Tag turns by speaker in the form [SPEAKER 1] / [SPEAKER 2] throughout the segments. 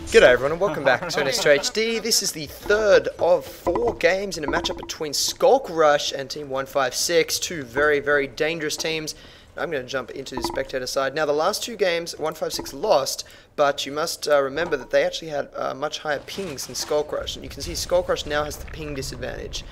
[SPEAKER 1] G'day everyone and welcome back to NS2HD. This is the third of 4 games in a matchup between Skulkrush and Team 156, two very, very dangerous teams. I'm going to jump into the spectator side. Now the last 2 games, 156 lost, but you must remember that they actually had much higher pings than Skulkrush, and you can see Skulkrush now has the ping disadvantage.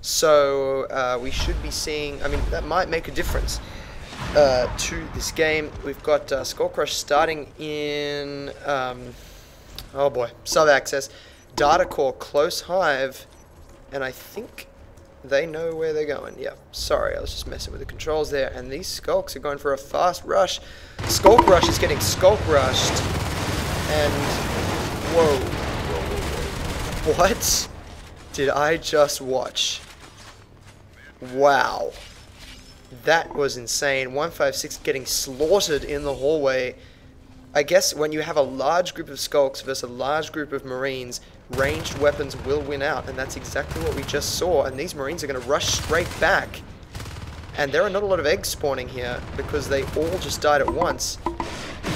[SPEAKER 1] So we should be seeing, I mean, that might make a difference to this game. We've got Skulkrush starting in... oh boy, sub-access, data core, close hive, and I think they know where they're going. Yeah, sorry, I was just messing with the controls there, and these skulks are going for a fast rush. Skulkrush is getting skulk rushed, and whoa, what did I just watch? Wow, that was insane. 156 getting slaughtered in the hallway. I guess when you have a large group of skulks versus a large group of marines, ranged weapons will win out, and that's exactly what we just saw. And these marines are going to rush straight back, and there are not a lot of eggs spawning here because they all just died at once.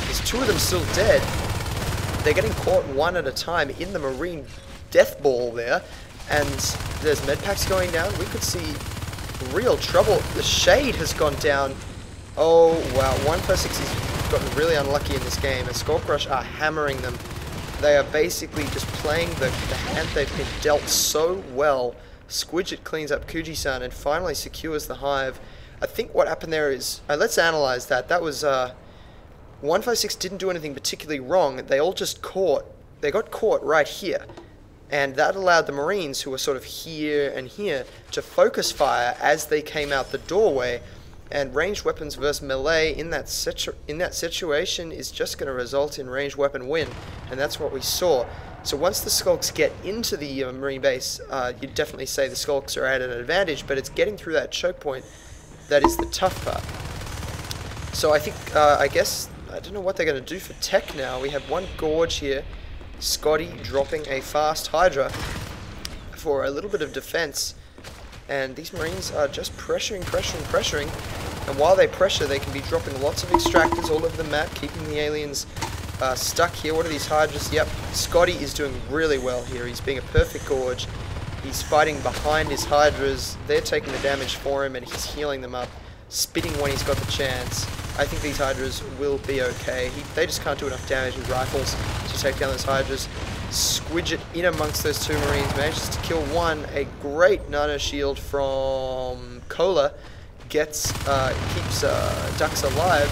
[SPEAKER 1] There's 2 of them still dead. They're getting caught one at a time in the marine death ball there, and there's medpacks going down. We could see real trouble. The shade has gone down. Oh wow, 156 is gotten really unlucky in this game, and Skulkrush are hammering them. They are basically just playing the hand they've been dealt so well. Squidget cleans up Kuji-san and finally secures the hive. I think what happened there is, let's analyze that. That was, 156 didn't do anything particularly wrong. They all just they got caught right here. And that allowed the Marines, who were sort of here and here, to focus fire as they came out the doorway. And ranged weapons versus melee in that situation is just going to result in ranged weapon win, and that's what we saw. So once the skulks get into the marine base, you'd definitely say the skulks are at an advantage, but it's getting through that choke point that is the tough part. So I think, I guess, I don't know what they're going to do for tech now. We have one Gorge here, Scotty dropping a fast Hydra for a little bit of defense. And these marines are just pressuring. And while they pressure, they can be dropping lots of extractors all over the map, keeping the aliens stuck here. What are these Hydras? Yep, Scotty is doing really well here. He's being a perfect Gorge. He's fighting behind his Hydras. They're taking the damage for him, and he's healing them up, spitting when he's got the chance. I think these Hydras will be okay. They just can't do enough damage with rifles to take down those Hydras. Squidget in amongst those 2 marines, manages to kill one. A great nano shield from Cola keeps Ducks alive.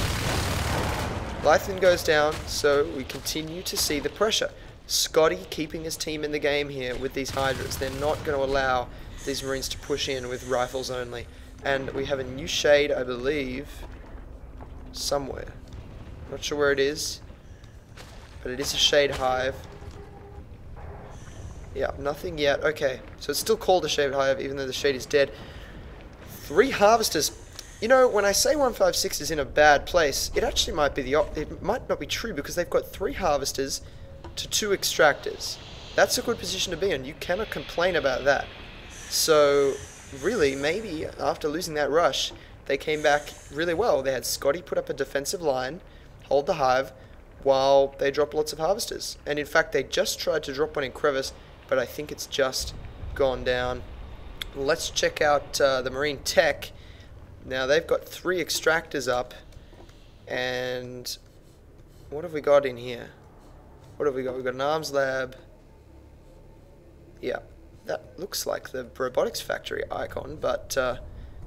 [SPEAKER 1] Lythan goes down, so we continue to see the pressure. Scotty keeping his team in the game here with these Hydras. They're not going to allow these marines to push in with rifles only. And we have a new shade, I believe, somewhere. Not sure where it is, but it is a shade hive. Yeah, nothing yet. Okay, so it's still called a shade hive, even though the shade is dead. 3 harvesters. You know, when I say 156 is in a bad place, it actually might be it might not be true, because they've got 3 harvesters to 2 extractors. That's a good position to be in. You cannot complain about that. So, really, maybe after losing that rush, they came back really well. They had Scotty put up a defensive line, hold the hive, while they drop lots of harvesters. And in fact, they just tried to drop one in Crevice, but I think it's just gone down. Let's check out the Marine Tech. Now they've got 3 extractors up, and what have we got in here? What have we got? We've got an arms lab. Yeah, that looks like the robotics factory icon, but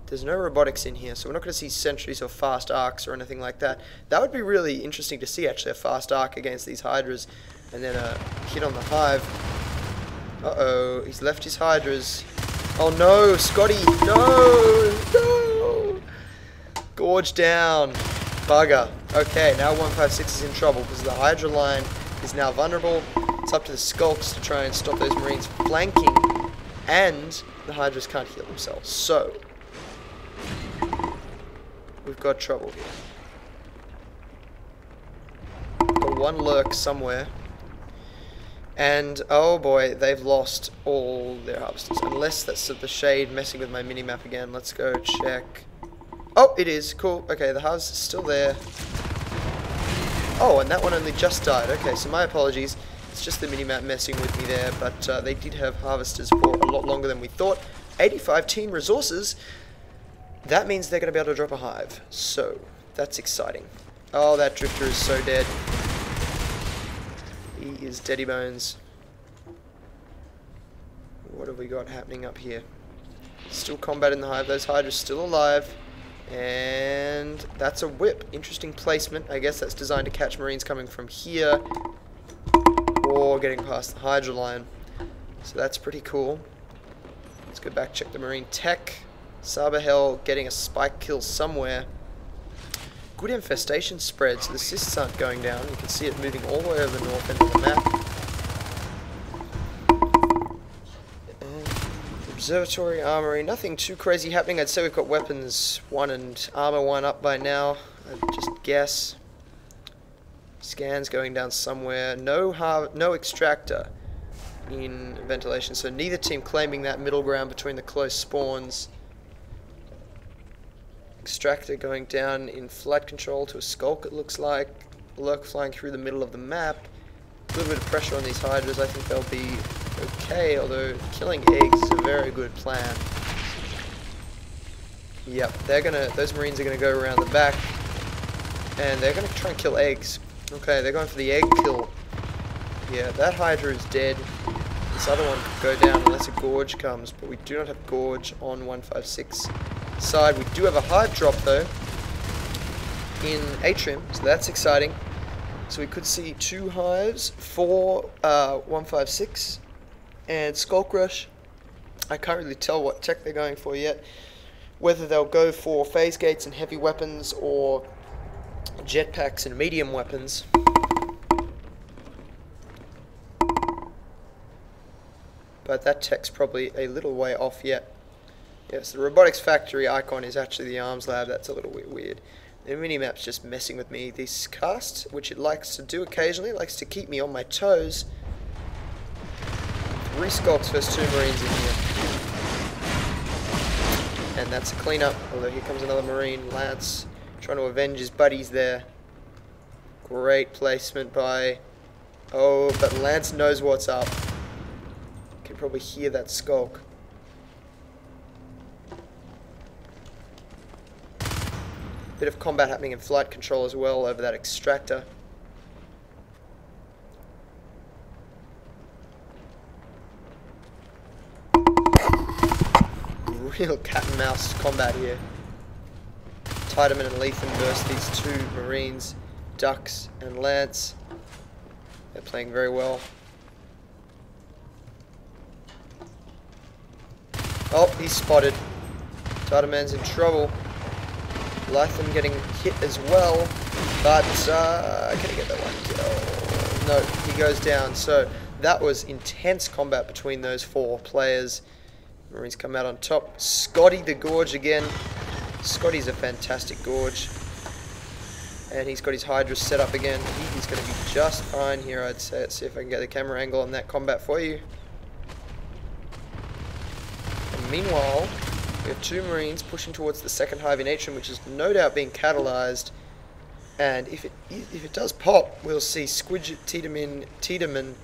[SPEAKER 1] there's no robotics in here, so we're not going to see sentries or fast arcs or anything like that. That would be really interesting to see, actually, a fast arc against these Hydras, and then a hit on the hive. Uh-oh, he's left his Hydras. Oh no, Scotty, no, no! Gorge down, bugger. Okay, now 156 is in trouble because the Hydra line is now vulnerable. It's up to the Skulks to try and stop those Marines flanking, and the Hydras can't heal themselves. So, we've got trouble here. Got one lurk somewhere. And, oh boy, they've lost all their harvesters. Unless that's the shade messing with my minimap again. Let's go check. Oh, it is. Cool. Okay, the harvest is still there. Oh, and that one only just died. Okay, so my apologies. It's just the minimap messing with me there, but they did have harvesters for a lot longer than we thought. 85 team resources. That means they're going to be able to drop a hive. So, that's exciting. Oh, that drifter is so dead. He is deady bones. What have we got happening up here? Still combat in the hive. Those hydras still alive. And that's a whip. Interesting placement. I guess that's designed to catch marines coming from here or getting past the hydra line. So that's pretty cool. Let's go back, check the marine tech. Sabahel getting a spike kill somewhere. Good infestation spread, so the cysts aren't going down. You can see it moving all the way over the north end of the map. Observatory, armory, nothing too crazy happening. I'd say we've got weapons 1 and armor 1 up by now. I'd just guess. Scans going down somewhere. No extractor in ventilation, so neither team claiming that middle ground between the close spawns. Extractor going down in flight control to a skulk, it looks like. Lurk flying through the middle of the map. A little bit of pressure on these hydras. I think they'll be okay, although killing eggs is a very good plan. Yep, those marines are gonna go around the back and they're gonna try and kill eggs. Okay, they're going for the egg kill. Yeah, that hydra is dead. This other one could go down unless a gorge comes, but we do not have gorge on 156 side. We do have a hive drop though in Atrium, so that's exciting. So we could see 2 hives for 156 and Skulkrush. I can't really tell what tech they're going for yet. Whether they'll go for phase gates and heavy weapons or jetpacks and medium weapons. But that tech's probably a little way off yet. Yes, the robotics factory icon is actually the arms lab. That's a little bit weird. The minimap's just messing with me. This cast, which it likes to do occasionally, likes to keep me on my toes. 3 skulks versus 2 marines in here. And that's a cleanup, although here comes another marine. Lance trying to avenge his buddies there. Great placement by... Oh, but Lance knows what's up. Can probably hear that skulk. Bit of combat happening in flight control as well over that extractor. Real cat and mouse combat here. Tiedemann and Lethan versus these 2 marines, Ducks and Lance. They're playing very well. Oh, he's spotted. Tiedemann's in trouble. Lethan getting hit as well, but can he get that one kill? No, he goes down. So that was intense combat between those 4 players. Marines come out on top. Scotty the Gorge again. Scotty's a fantastic Gorge. And he's got his Hydra set up again. He's going to be just fine here, I'd say. Let's see if I can get the camera angle on that combat for you. And meanwhile, we have 2 Marines pushing towards the second hive in Atrium, which is no doubt being catalyzed. And if it does pop, we'll see Squidget, Tiedemann, Tiedemann,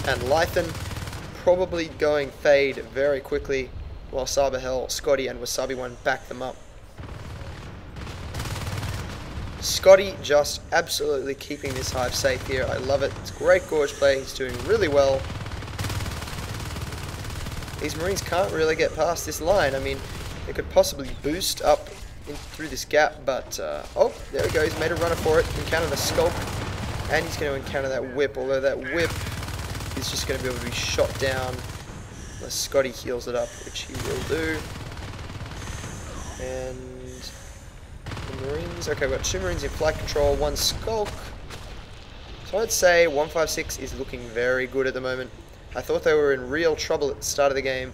[SPEAKER 1] and Lethan probably going fade very quickly, while Sabahel, Scotty, and Wasabi1 back them up. Scotty just absolutely keeping this hive safe here. I love it. It's great Gorge play. He's doing really well. These Marines can't really get past this line. I mean, they could possibly boost up through this gap, but oh, there we go. He's made a runner for it. Encountered a Skulk, and he's going to encounter that whip, although that whip is just going to be able to be shot down unless Scotty heals it up, which he will do. And the Marines, okay, we've got 2 Marines in flight control, 1 Skulk. So I'd say 156 is looking very good at the moment. I thought they were in real trouble at the start of the game,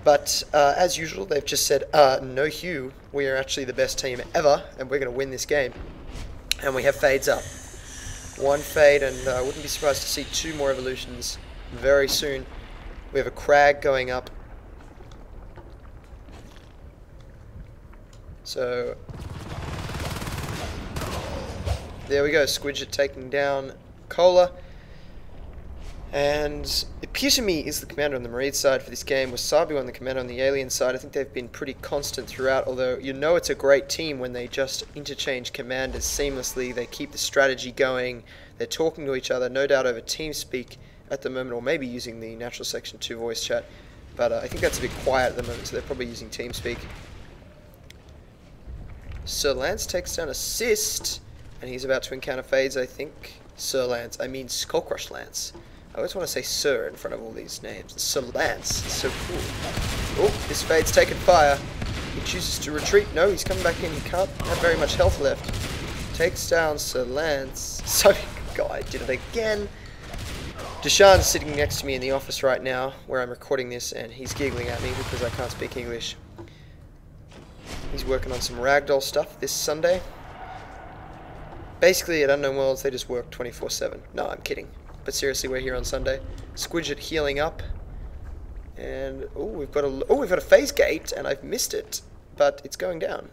[SPEAKER 1] but as usual, they've just said, no Hugh, we are actually the best team ever, and we're going to win this game. And we have fades up. 1 fade, and I wouldn't be surprised to see 2 more evolutions very soon. We have a Crag going up. So There we go, Squidget taking down Cola. And Epitome is the commander on the Marine side for this game. Wasabi on the commander on the Alien side. I think they've been pretty constant throughout, although you know it's a great team when they just interchange commanders seamlessly. They keep the strategy going. They're talking to each other, no doubt over TeamSpeak at the moment, or maybe using the Natural Section 2 voice chat. But I think that's a bit quiet at the moment, so they're probably using TeamSpeak. Sir Lance takes down Assist, and he's about to encounter Fades, I think. Sir Lance, I mean Skulkrush Lance. I always want to say Sir in front of all these names. Sir Lance, it's so cool. Oh, this Fade's taken fire. He chooses to retreat. No, he's coming back in. He can't have very much health left. Takes down Sir Lance. So, God, I did it again. Deshawn's sitting next to me in the office right now, where I'm recording this, and he's giggling at me because I can't speak English. He's working on some ragdoll stuff this Sunday. Basically, at Unknown Worlds, they just work 24/7. No, I'm kidding. But seriously, we're here on Sunday. Squidget healing up. And, we've got a phase gate, and I've missed it. But it's going down.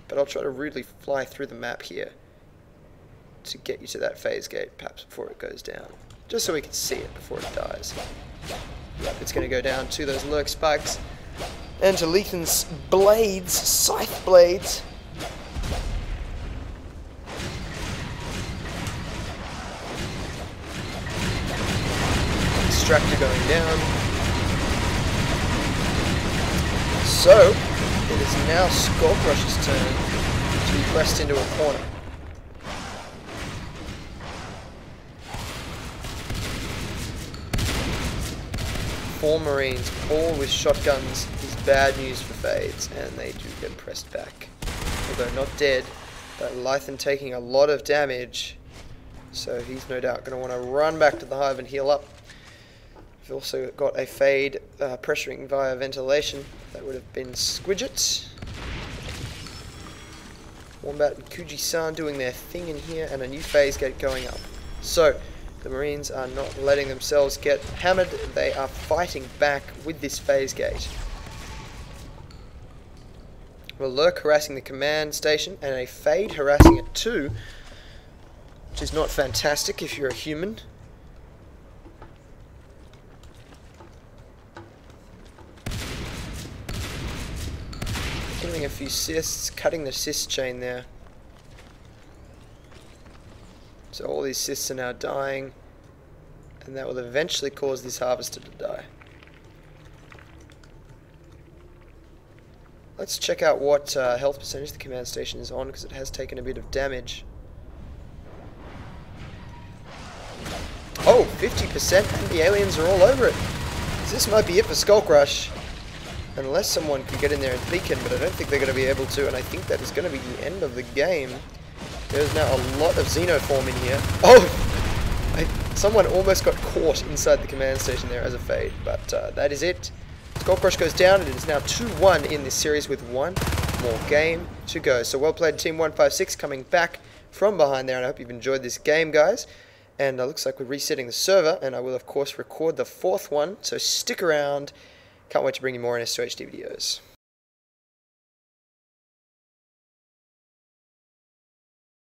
[SPEAKER 1] But I'll try to rudely fly through the map here to get you to that phase gate, perhaps before it goes down. Just so we can see it before it dies. Yep, it's going to go down to those lurk spikes. And to Lethan's blades, scythe blades. Extractor going down. So, it is now Skulkrush's turn to be pressed into a corner. Four Marines, all with shotguns, is bad news for Fades, and they do get pressed back. Although not dead, but Lethan taking a lot of damage, so he's no doubt going to want to run back to the hive and heal up. We've also got a Fade pressuring via ventilation. That would have been Squidget. Wombat and Kuji-san doing their thing in here, and a new phase gate going up. So, the Marines are not letting themselves get hammered. They are fighting back with this phase gate. A lurk harassing the command station, and a Fade harassing it too, which is not fantastic if you're a human. Killing a few cysts, cutting the cyst chain there. So all these cysts are now dying, and that will eventually cause this harvester to die. Let's check out what health percentage the command station is on, because it has taken a bit of damage. Oh, 50%, and the aliens are all over it. So this might be it for Skulkrush. Unless someone can get in there and beacon, but I don't think they're going to be able to, and I think that is going to be the end of the game. There's now a lot of Xenoform in here. Oh! Someone almost got caught inside the command station there as a Fade, but that is it. Skulkrush goes down, and it is now 2-1 in this series with one more game to go. So well played, Team 156, coming back from behind there, and I hope you've enjoyed this game, guys. And it looks like we're resetting the server, and I will, of course, record the fourth one, so stick around. Can't wait to bring you more NS2HD videos.